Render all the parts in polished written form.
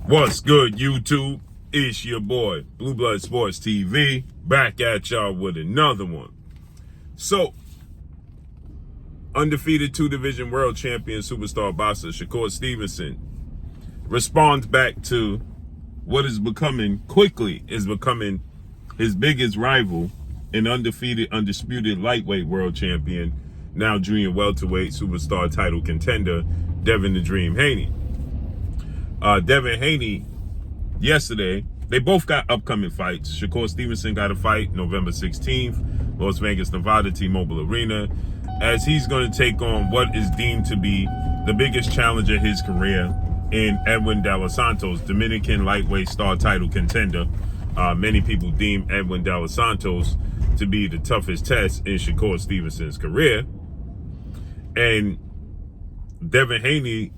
What's good, YouTube? It's your boy, Blue Blood Sports TV, back at y'all with another one. So, undefeated two-division world champion superstar boxer Shakur Stevenson responds back to what is becoming his biggest rival, an undisputed lightweight world champion, now junior welterweight superstar title contender, Devin the Dream Haney. Devin Haney, yesterday, they both got upcoming fights. Shakur Stevenson got a fight November 16th, Las Vegas, Nevada, T-Mobile Arena, as he's going to take on what is deemed to be the biggest challenge of his career in Edwin De Los Santos, Dominican lightweight star title contender. Many people deem Edwin De Los Santos to be the toughest test in Shakur Stevenson's career. And Devin Haney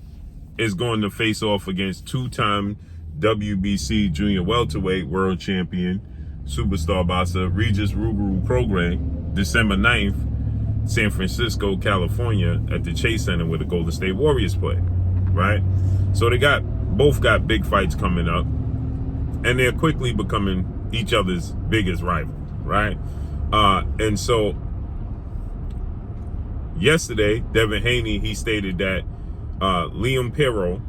is going to face off against two-time WBC junior welterweight world champion superstar boxer Regis Prograis, December 9th, San Francisco, California, at the Chase Center where the Golden State Warriors play, right? So they both got big fights coming up, and they're quickly becoming each other's biggest rivals, right? And so yesterday, Devin Haney, he stated that Liam Perot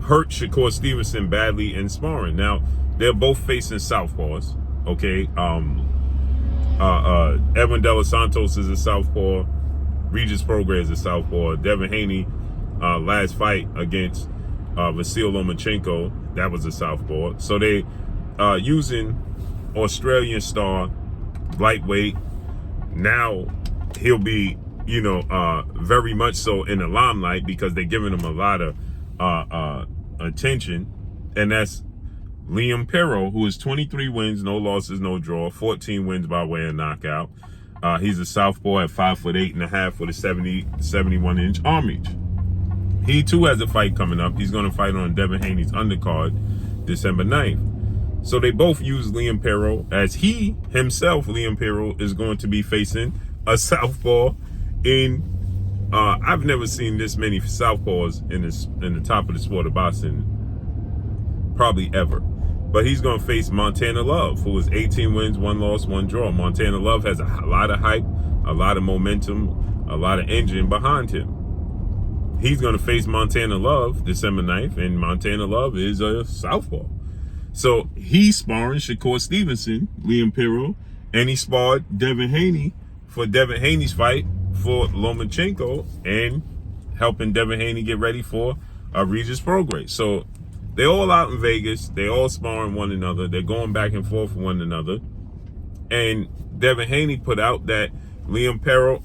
hurt Shakur Stevenson badly in sparring. Now, they're both facing southpaws, okay? Edwin De Los Santos is a southpaw. Regis Prograis is a southpaw. Devin Haney, last fight against Vasyl Lomachenko, that was a southpaw. So they using Australian star lightweight. Now he'll be, very much so in the limelight because they're giving him a lot of attention, and that's Liam Perot, who is 23 wins, no losses, no draw, 14 wins by way of knockout. He's a southpaw at 5'8.5" with a 71-inch arm reach. He too has a fight coming up. He's going to fight on Devin Haney's undercard December 9th. So they both use Liam Perot, as he himself, Liam Perot, is going to be facing a southpaw in I've never seen this many southpaws in the top of the sport of boxing, probably ever. But he's going to face Montana Love, who is 18 wins, 1 loss, 1 draw. Montana Love has a lot of hype, a lot of momentum, a lot of engine behind him. He's going to face Montana Love December 9th, and Montana Love is a southpaw. So he's sparring Shakur Stevenson, Liam Perot, and he sparred Devin Haney for Devin Haney's fight for Lomachenko, and helping Devin Haney get ready for Regis Prograis. So they're all out in Vegas. They all sparring one another. They're going back and forth with one another. And Devin Haney put out that Liam Perot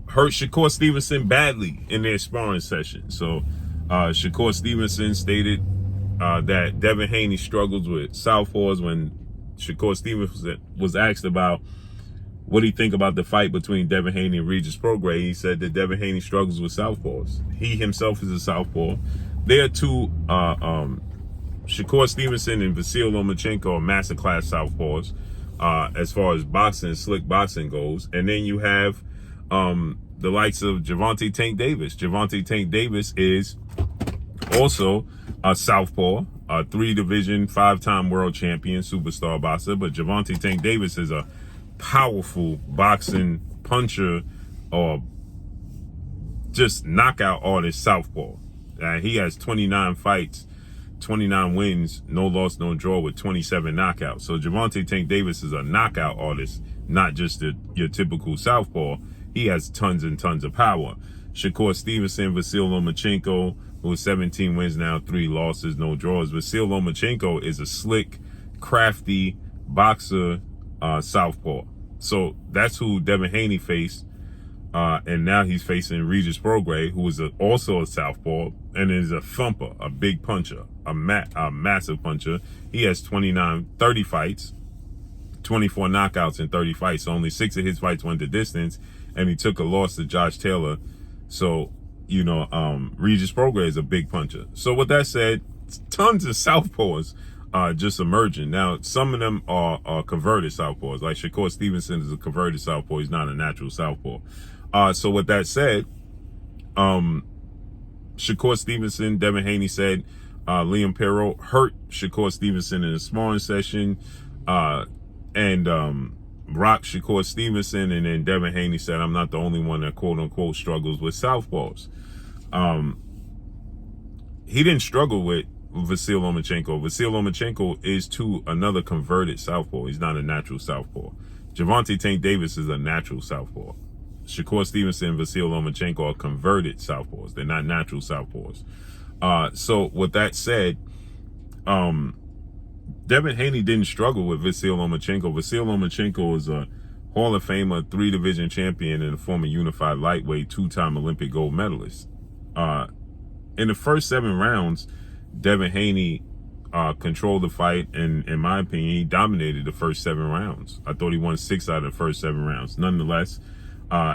hurt Shakur Stevenson badly in their sparring session. So Shakur Stevenson stated that Devin Haney struggles with southpaws. When Shakur Stevenson was asked about what do you think about the fight between Devin Haney and Regis Prograis, he said that Devin Haney struggles with southpaws. He himself is a southpaw. They are two, Shakur Stevenson and Vasyl Lomachenko are masterclass southpaws as far as boxing, slick boxing goes. And then you have the likes of Gervonta Tank Davis. Gervonta Tank Davis is also a southpaw, a 3-division, 5-time world champion superstar boxer. But Gervonta Tank Davis is a powerful boxing puncher or just knockout artist southpaw. He has 29 fights, 29 wins, no loss, no draw, with 27 knockouts. So Gervonta Tank Davis is a knockout artist, not just your typical southpaw. He has tons and tons of power. Shakur Stevenson, Vasyl Lomachenko, who has 17 wins now, 3 losses, no draws. Vasyl Lomachenko is a slick, crafty boxer, southpaw. So that's who Devin Haney faced, and now he's facing Regis Prograis, who is also a southpaw and is a thumper, a big puncher, a massive puncher. He has 30 fights, 24 knockouts in 30 fights. So only 6 of his fights went the distance, and he took a loss to Josh Taylor. So, Regis Prograis is a big puncher. So with that said, tons of southpaws just emerging. Now, some of them are converted southpaws. Like Shakur Stevenson is a converted southpaw. He's not a natural southpaw. So with that said, Shakur Stevenson, Devin Haney said Liam Perro hurt Shakur Stevenson in a sparring session, and rocked Shakur Stevenson, and then Devin Haney said, I'm not the only one that quote unquote struggles with southpaws. He didn't struggle with Vasyl Lomachenko. Vasyl Lomachenko is to another converted southpaw. He's not a natural southpaw. Gervonta Tank Davis is a natural southpaw. Shakur Stevenson and Vasyl Lomachenko are converted southpaws. They're not natural southpaws. So with that said, Devin Haney didn't struggle with Vasyl Lomachenko. Vasyl Lomachenko is a Hall of Famer, 3-division champion, and a former unified lightweight, 2-time Olympic gold medalist. In the first 7 rounds, Devin Haney controlled the fight, and in my opinion, he dominated the first 7 rounds. I thought he won 6 out of the first 7 rounds. Nonetheless,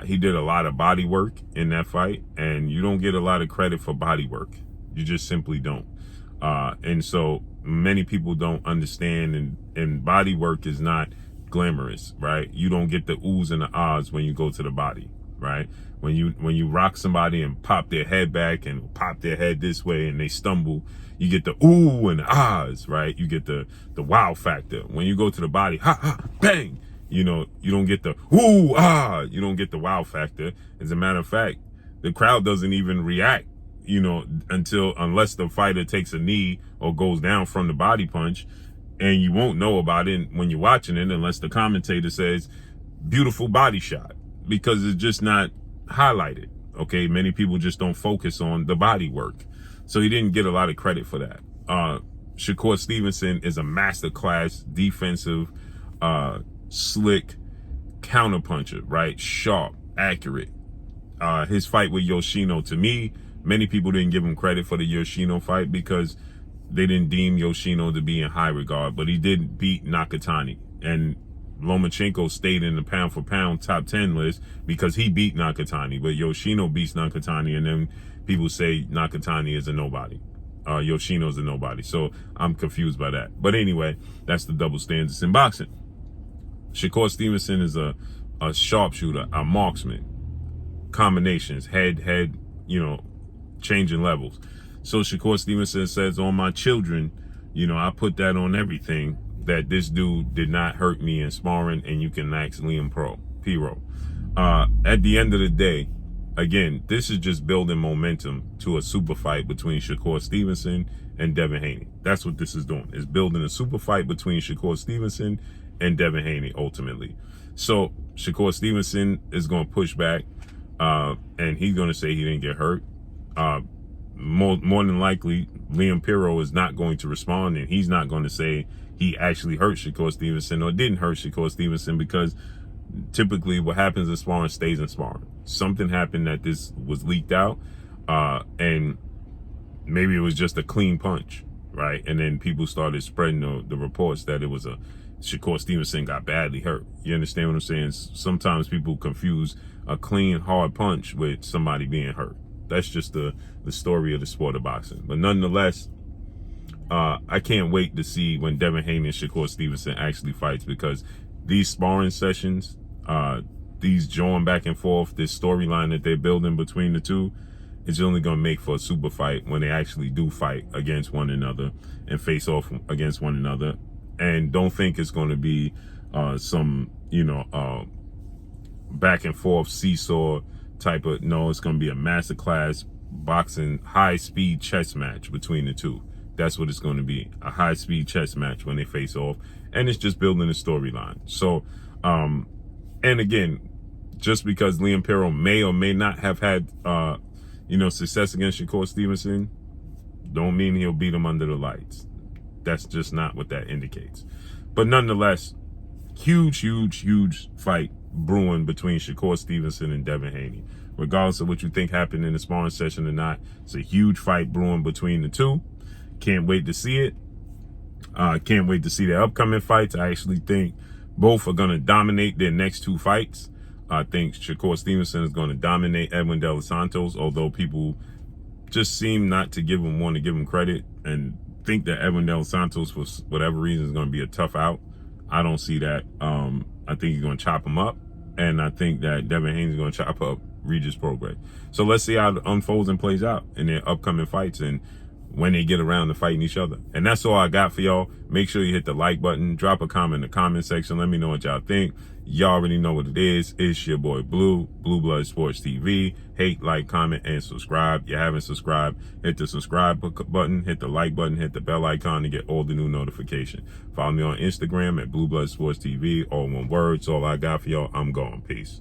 he did a lot of body work in that fight, and you don't get a lot of credit for body work. You just simply don't. And so many people don't understand, and body work is not glamorous, right? You don't get the oohs and the ahs when you go to the body, right? When you rock somebody and pop their head back and pop their head this way and they stumble, you get the ooh and the ahs, right? You get the wow factor. When you go to the body, ha ha, bang, you don't get the ooh ah, you don't get the wow factor. As a matter of fact, the crowd doesn't even react, unless the fighter takes a knee or goes down from the body punch, and you won't know about it when you're watching it unless the commentator says beautiful body shot, because it's just not highlighted. Okay, many people just don't focus on the body work, so he didn't get a lot of credit for that. Shakur Stevenson is a masterclass defensive, slick counterpuncher, right? Sharp, accurate. His fight with Yoshino, to me, many people didn't give him credit for the Yoshino fight because they didn't deem Yoshino to be in high regard, but he did beat Nakatani, and Lomachenko stayed in the pound for pound top 10 list because he beat Nakatani, but Yoshino beats Nakatani, and then people say Nakatani is a nobody. Yoshino's a nobody. So I'm confused by that. But anyway, that's the double standards in boxing. Shakur Stevenson is a sharpshooter, a marksman. Combinations, head, changing levels. So Shakur Stevenson says, on my children, I put that on everything, that this dude did not hurt me in sparring, and you can ask Liam Perro. At the end of the day, again, this is just building momentum to a super fight between Shakur Stevenson and Devin Haney. That's what this is doing. It's building a super fight between Shakur Stevenson and Devin Haney, ultimately. So Shakur Stevenson is going to push back, and he's going to say he didn't get hurt. More than likely, Liam Perro is not going to respond, and he's not going to say he actually hurt Shakur Stevenson or didn't hurt Shakur Stevenson, because typically what happens in sparring stays in sparring. Something happened that this was leaked out, and maybe it was just a clean punch, right? And then people started spreading the reports that it was a Shakur Stevenson got badly hurt. You understand what I'm saying? Sometimes people confuse a clean, hard punch with somebody being hurt. That's just the story of the sport of boxing. But nonetheless, I can't wait to see when Devin Haney and Shakur Stevenson actually fights, because these sparring sessions, these jawing back and forth, this storyline that they're building between the two, is only going to make for a super fight when they actually do fight against one another and face off against one another. And don't think it's going to be some, back and forth seesaw type of, no, it's going to be a masterclass boxing high-speed chess match between the two. That's what it's going to be, a high-speed chess match when they face off, and it's just building a storyline. So, and again, just because Liam Perro may or may not have had, success against Shakur Stevenson, don't mean he'll beat him under the lights. That's just not what that indicates. But nonetheless, huge fight brewing between Shakur Stevenson and Devin Haney. Regardless of what you think happened in the sparring session or not, it's a huge fight brewing between the two. Can't wait to see it. Can't wait to see their upcoming fights. I actually think both are going to dominate their next 2 fights. I think Shakur Stevenson is going to dominate Edwin De Los Santos, although people just seem not to want to give him credit and think that Edwin De Los Santos, for whatever reason, is going to be a tough out. I don't see that. I think he's going to chop him up, and I think that Devin Haney is going to chop up Regis Prograis. So let's see how it unfolds and plays out in their upcoming fights and when they get around to fighting each other. And that's all I got for y'all. Make sure you hit the like button, drop a comment in the comment section. Let me know what y'all think. Y'all already know what it is. It's your boy Blue Blood Sports TV. Hate, like, comment, and subscribe. If you haven't subscribed, hit the subscribe button, hit the like button, hit the bell icon to get all the new notifications. Follow me on Instagram at Blue Blood Sports TV, all one word. That's all I got for y'all. I'm gone. Peace.